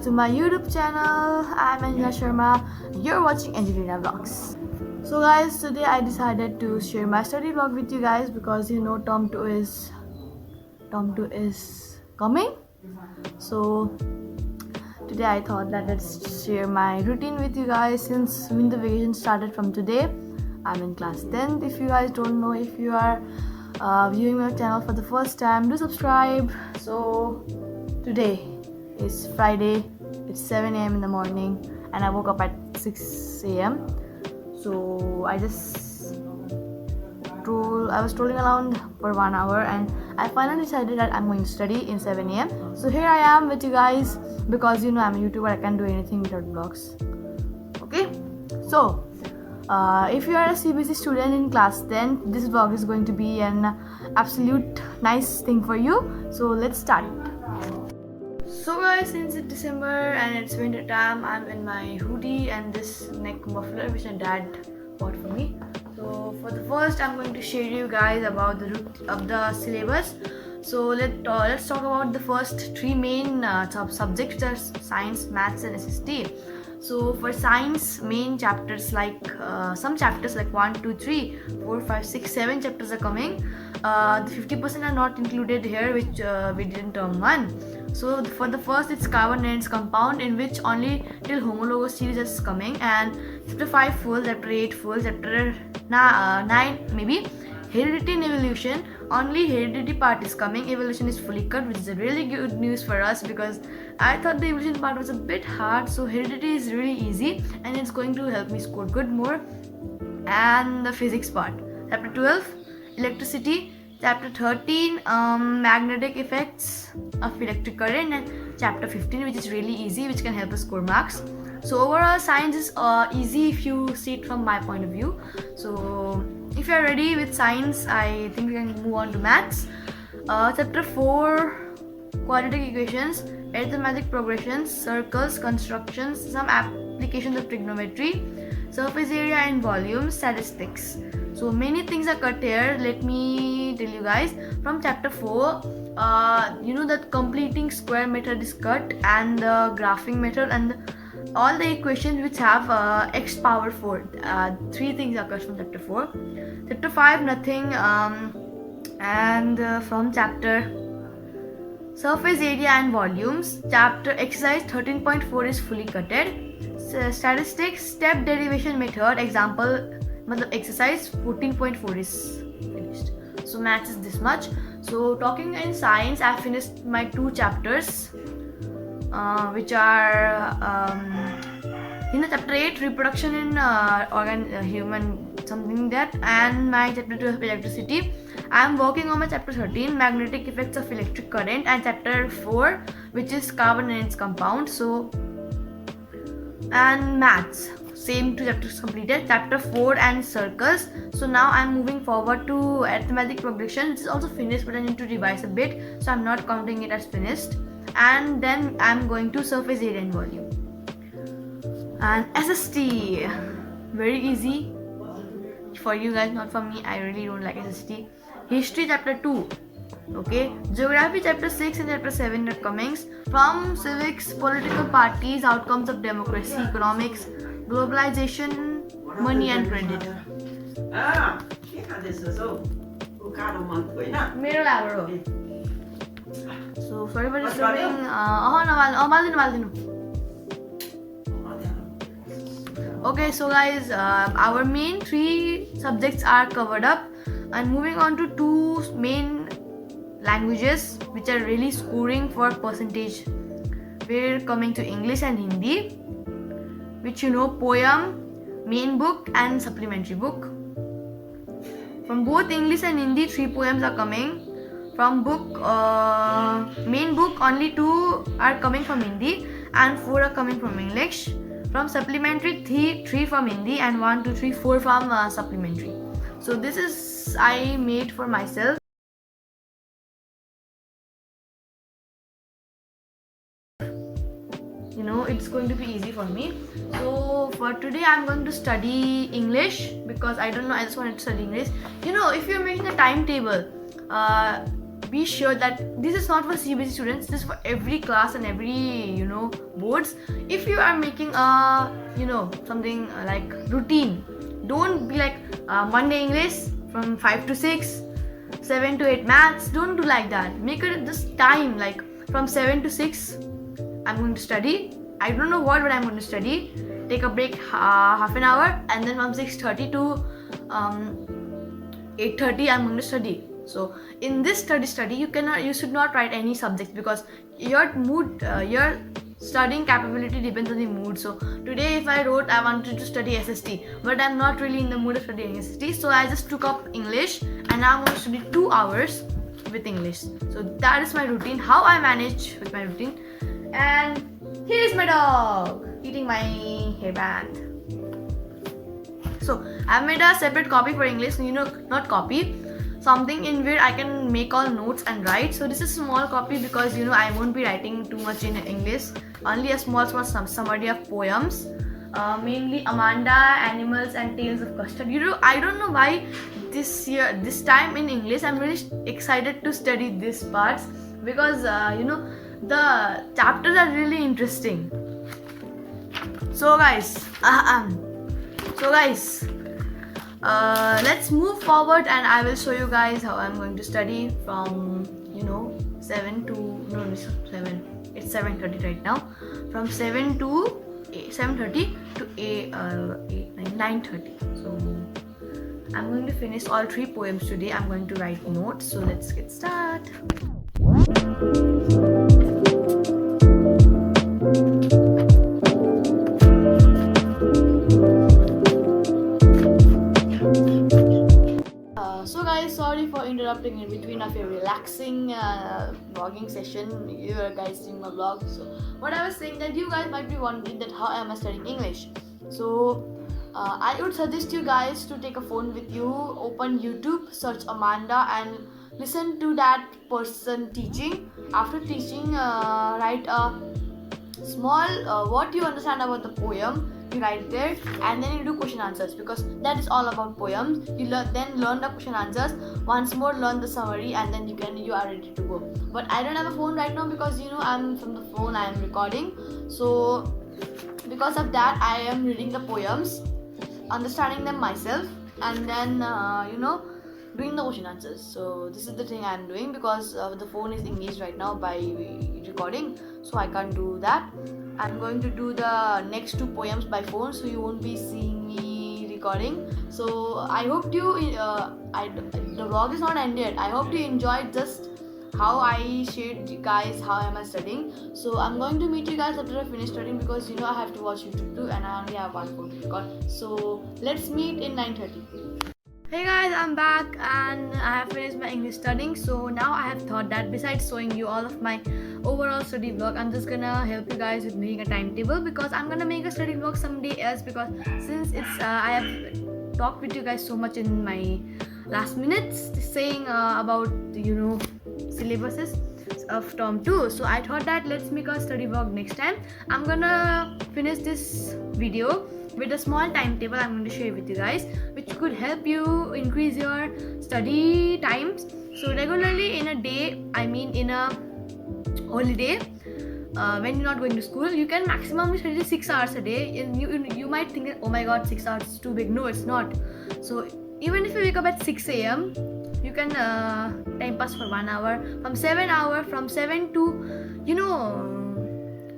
to my YouTube channel. I'm Anjana Sharma. You're watching Angelina Vlogs. So guys, today I decided to share my study vlog with you guys because you know Term 2 is coming. So today I thought that let's share my routine with you guys since winter vacation started from today. I'm in class 10th. If you guys don't know, if you are viewing my channel for the first time, do subscribe. So today is Friday. It's 7 a.m. in the morning and I woke up at 6 a.m. So I was strolling around for 1 hour and I finally decided that I'm going to study in 7 a.m. So here I am with you guys because you know I'm a YouTuber, I can't do anything without vlogs. Okay, so if you are a CBSE student in class 10, this vlog is going to be an absolute nice thing for you. So let's start. So guys, since it's December and it's winter time, I'm in my hoodie and this neck muffler which my dad bought for me. So for the first, I'm going to share you guys about the root of the syllabus. So let's talk about the first three main subjects, which are science, maths and SST. So for science, main chapters like some chapters like 1, 2, 3, 4, 5, 6, 7 chapters are coming. The 50% are not included here, which we did in term 1. So for the first, it's carbon and its compound, in which only till homologous series is coming, and chapter 5 full, chapter 8 full, chapter 9 maybe. Heredity and evolution, only heredity part is coming. Evolution is fully cut, which is a really good news for us because I thought the evolution part was a bit hard. So heredity is really easy and it's going to help me score good more. And the physics part, chapter 12 electricity, chapter 13 magnetic effects of electric current, and chapter 15 which is really easy, which can help us score marks. So overall science is easy if you see it from my point of view. So if you are ready with science, I think we can move on to maths. Chapter 4 quadratic equations, arithmetic progressions, circles, constructions, some applications of trigonometry, surface area and volume, statistics. So many things are cut here. Let me tell you guys. From chapter 4, you know that completing square method is cut, and the graphing method, and all the equations which have x power 4. Three things are cut from chapter 4. Chapter 5 nothing. And from chapter surface area and volumes, chapter exercise 13.4 is fully cutted. Statistics, step derivation method, example exercise 14.4 is finished. So maths is this much. So talking in science, I finished my 2 chapters which are chapter 8 reproduction in human something that, and my chapter 12 electricity. I am working on my chapter 13 magnetic effects of electric current, and chapter 4 which is carbon and its compound. So and maths, same 2 chapters completed, chapter 4 and circles. So now I'm moving forward to arithmetic progression, which is also finished but I need to revise a bit, so I'm not counting it as finished. And then I'm going to surface area and volume. And SST, very easy for you guys, not for me. I really don't like SST. History chapter 2. Okay, geography chapter 6 and chapter 7 are coming. From civics, political parties, outcomes of democracy, economics, globalization, money and credit. So sorry for disturbing. Okay, so guys, our main 3 subjects are covered up, and moving on to 2 main languages which are really scoring for percentage. We're coming to English and Hindi, which you know, poem, main book and supplementary book. From both English and Hindi, 3 poems are coming. From book main book, only 2 are coming from Hindi and 4 are coming from English. From supplementary, 3 from Hindi and 1, 2, 3, 4 from supplementary. So this is I made for myself. You know, it's going to be easy for me. So for today I'm going to study English because I don't know, I just wanted to study English. You know, if you're making a timetable, be sure that this is not for CBSE students, this is for every class and every boards. If you are making a something like routine, don't be like Monday English from 5 to 6, 7 to 8 maths. Don't do like that. Make it this time, like from 7 to 6 I'm going to study. I don't know what, but I'm going to study. Take a break half an hour, and then from 6:30 to 8:30 I'm going to study. So in this study you should not write any subjects, because your mood, your studying capability depends on the mood. So today if I wrote I wanted to study SST, but I'm not really in the mood of studying SST, so I just took up English, and now I'm going to study 2 hours with English. So that is my routine, how I manage with my routine. And here is my dog eating my hairband. So I've made a separate copy for English, not copy, something in where I can make all notes and write. So this is a small copy because I won't be writing too much in English, only a small summary of poems, mainly Amanda, Animals and Tales of Custard. I don't know why this time in English I'm really excited to study these parts, because the chapters are really interesting. So guys, let's move forward, and I will show you guys how I'm going to study from 7 to 7. It's 7:30 right now. From 7 to 7:30 to 9:30. So I'm going to finish all 3 poems today. I'm going to write notes. So let's get started. So guys, sorry for interrupting in between of your relaxing vlogging session. You guys seeing my vlog. So what I was saying, that you guys might be wondering that how am I studying English. So I would suggest you guys to take a phone with you, open YouTube, search Amanda and listen to that person teaching. After teaching, write a small what you understand about the poem, you write there, and then you do question answers, because that is all about poems. You then learn the question answers, once more learn the summary, and then you are ready to go. But I don't have a phone right now, because I'm from the phone I am recording. So because of that I am reading the poems, understanding them myself, and then doing the question answers. So this is the thing I am doing, because the phone is engaged right now by recording, so I can't do that. I'm going to do the next 2 poems by phone, so you won't be seeing me recording. So I hope you the vlog is not ended. I hope you enjoyed just how I shared you guys how am I studying. So I'm going to meet you guys after I finish studying, because I have to watch YouTube too, and I only have 1 phone to record. So let's meet in 9:30. Hey guys, I'm back and I have finished my English studying. So now I have thought that besides showing you all of my overall study vlog, I'm just gonna help you guys with making a timetable, because I'm gonna make a study vlog someday else, because since it's I have talked with you guys so much in my last minutes saying about syllabuses of term 2. So I thought that let's make a study vlog next time. I'm gonna finish this video with a small timetable I'm going to share with you guys, which could help you increase your study times. So regularly in a day, I mean in a holiday, when you're not going to school, you can maximum study 6 hours a day. And you might think that, oh my god, 6 hours is too big. No, it's not. So even if you wake up at 6 a.m, you can time pass for 1 hour. From 7 to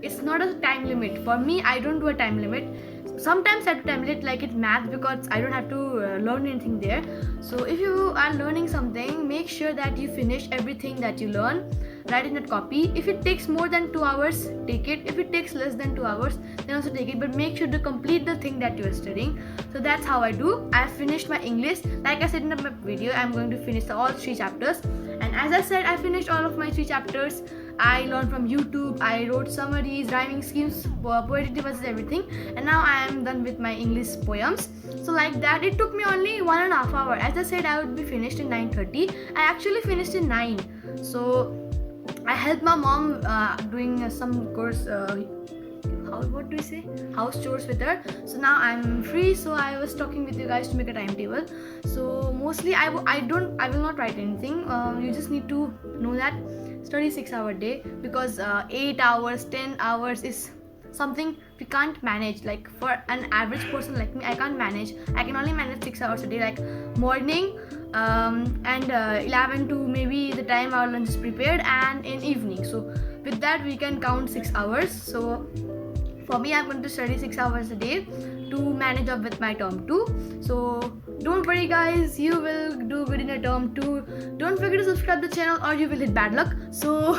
it's not a time limit. For me, I don't do a time limit. Sometimes I have to time limit, like it's math, because I don't have to learn anything there. So if you are learning something, make sure that you finish everything that you learn. Write in that copy. If it takes more than 2 hours, take it. If it takes less than 2 hours, then also take it. But make sure to complete the thing that you are studying. So that's how I do. I have finished my English. Like I said in my video, I'm going to finish all 3 chapters. And as I said, I finished all of my 3 chapters. I learned from YouTube, I wrote summaries, rhyming schemes, poetic devices, everything, and now I am done with my English poems. So like that, it took me only 1.5 hours. As I said, I would be finished in 9:30. I actually finished in 9. So I helped my mom doing some course what do we say, house chores with her. So now I'm free, so I was talking with you guys to make a timetable. So mostly I will not write anything. You just need to know that study 6-hour day, because 8 hours 10 hours is something we can't manage. Like for an average person like me, I can't manage. I can only manage 6 hours a day, like morning and 11 to maybe the time our lunch is prepared, and in evening. So with that we can count 6 hours. So for me, I'm going to study 6 hours a day to manage up with my term 2. So don't worry guys, you will do good in your term 2. Don't forget to subscribe to the channel or you will hit bad luck. So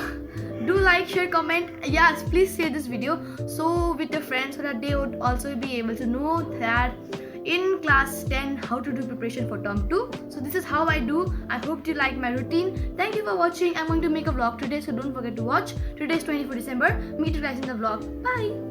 do like, share, comment. Yes, please share this video so with your friends, so that they would also be able to know that in class 10 how to do preparation for term 2. So this is how I do. I hope you like my routine. Thank you for watching. I'm going to make a vlog today, so don't forget to watch. Today is 24 December. Meet you guys in the vlog. Bye.